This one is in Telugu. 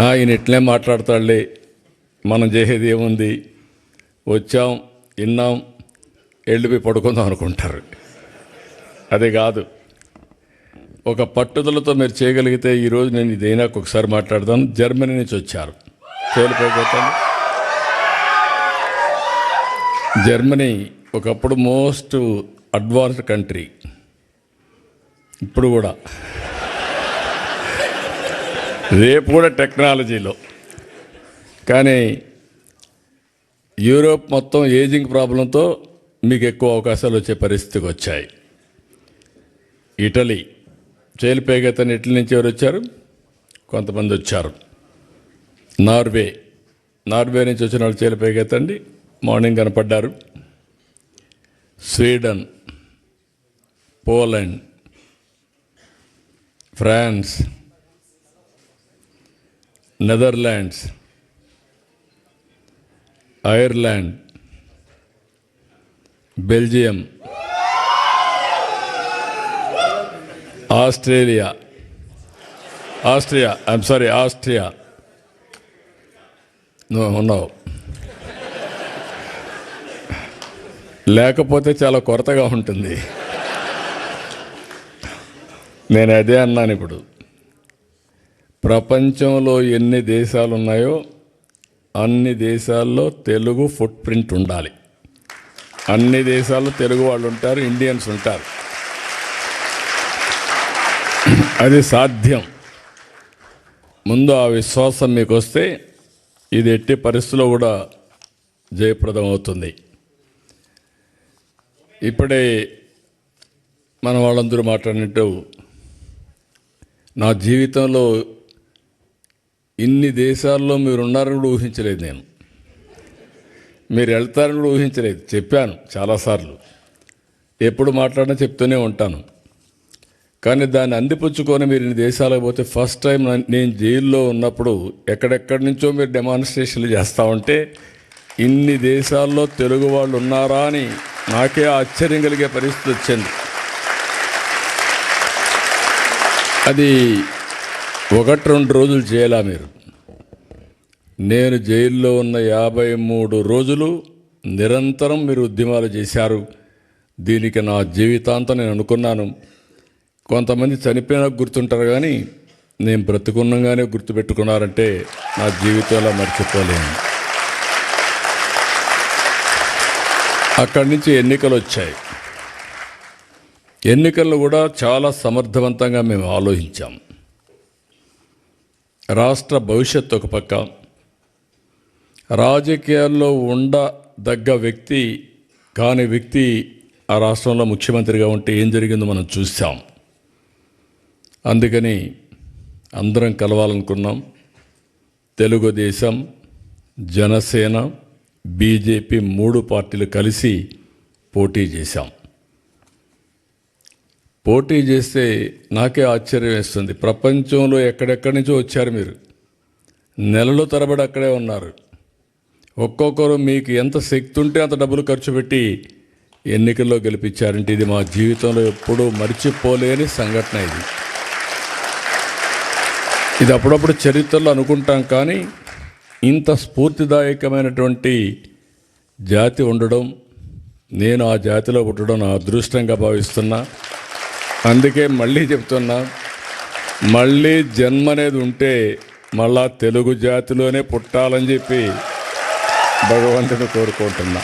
ఈయన ఇట్లే మాట్లాడతాడులే, మనం చేసేది ఏముంది, వచ్చాం విన్నాం వెళ్ళిపోయి పడుకుందాం అనుకుంటారు. అది కాదు. ఒక పట్టుదలతో మీరు చేయగలిగితే ఈరోజు నేను ఇదైనా ఒకసారి మాట్లాడతాను. జర్మనీ నుంచి వచ్చారు, తేలిపోతాను. జర్మనీ ఒకప్పుడు మోస్ట్ అడ్వాన్స్డ్ కంట్రీ, ఇప్పుడు కూడా, రేపు కూడా టెక్నాలజీలో. కానీ యూరోప్ మొత్తం ఏజింగ్ ప్రాబ్లంతో మీకు ఎక్కువ అవకాశాలు వచ్చే పరిస్థితికి వచ్చాయి. ఇటలీ చేలిపోయేగతని ఇటలీ నుంచి ఎవరు వచ్చారు? కొంతమంది వచ్చారు. నార్వే నుంచి వచ్చిన వాళ్ళు చేలిపోయేగతండి మార్నింగ్ కనపడ్డారు. Sweden, Poland, France, Netherlands, Ireland, Belgium, Austria నువ్వు ఉన్నావు. లేకపోతే చాలా కొరతగా ఉంటుంది. నేను అదే అన్నాను. ఇప్పుడు ప్రపంచంలో ఎన్ని దేశాలు ఉన్నాయో అన్ని దేశాల్లో తెలుగు ఫుట్ ప్రింట్ ఉండాలి. అన్ని దేశాల్లో తెలుగు వాళ్ళు ఉంటారు, ఇండియన్స్ ఉంటారు. అది సాధ్యం. ముందు ఆ విశ్వాసం మీకు వస్తే ఇది ఎట్టి పరిస్థితుల్లో కూడా జయప్రదం అవుతుంది. ఇప్పుడే మన వాళ్ళందరూ మాట్లాడినట్టు నా జీవితంలో ఇన్ని దేశాల్లో మీరు ఉన్నారని కూడా ఊహించలేదు. నేను మీరు వెళ్తారని కూడా ఊహించలేదు. చెప్పాను చాలాసార్లు, ఎప్పుడు మాట్లాడినా చెప్తూనే ఉంటాను. కానీ దాన్ని అందిపుచ్చుకొని మీరు ఇన్ని దేశాలకు పోతే, ఫస్ట్ టైం నేను జైల్లో ఉన్నప్పుడు ఎక్కడెక్కడి నుంచో మీరు డెమాన్స్ట్రేషన్లు చేస్తూ ఉంటే ఇన్ని దేశాల్లో తెలుగు వాళ్ళు ఉన్నారా అని నాకే ఆశ్చర్యం కలిగే పరిస్థితి వచ్చింది. అది 1-2 రోజులు చేయాలా మీరు? నేను జైల్లో ఉన్న 53 రోజులు నిరంతరం మీరు ఉద్యమాలు చేశారు. దీనికి నా జీవితాంతం నేను అనుకున్నాను. కొంతమంది చనిపోయినా గుర్తుంటారు, కానీ నేను బ్రతుకున్నగానే గుర్తుపెట్టుకున్నారంటే నా జీవితంలో మర్చిపోలేను. అక్కడి నుంచి ఎన్నికలు వచ్చాయి. ఎన్నికల్లో కూడా చాలా సమర్థవంతంగా మేము ఆలోచించాం. రాష్ట్ర భవిష్యత్తు ఒక పక్క, రాజకీయాల్లో ఉండదగ్గ వ్యక్తి కాని వ్యక్తి ఆ రాష్ట్రంలో ముఖ్యమంత్రిగా ఉంటే ఏం జరిగిందో మనం చూసాం. అందుకని అందరం కలవాలనుకున్నాం. తెలుగుదేశం, జనసేన, బీజేపీ 3 పార్టీలు కలిసి పోటీ చేశాం. పోటీ చేస్తే నాకే ఆశ్చర్యం వేస్తుంది. ప్రపంచంలో ఎక్కడెక్కడి నుంచో వచ్చారు మీరు, నెలల తరబడి అక్కడే ఉన్నారు. ఒక్కొక్కరు మీకు ఎంత శక్తి ఉంటే అంత డబ్బులు ఖర్చు పెట్టి ఎన్నికల్లో గెలిపించారంటే ఇది మా జీవితంలో ఎప్పుడూ మర్చిపోలేని సంఘటన. ఇది అప్పుడప్పుడు చరిత్రలో అనుకుంటాం, కానీ ఇంత స్ఫూర్తిదాయకమైనటువంటి జాతి ఉండడం, నేను ఆ జాతిలో పుట్టడం నా అదృష్టంగా భావిస్తున్నా. అందుకే మళ్ళీ చెప్తున్నా, మళ్ళీ జన్మ అనేది ఉంటే మళ్ళా తెలుగు జాతిలోనే పుట్టాలని చెప్పి భగవంతుని కోరుకుంటున్నా.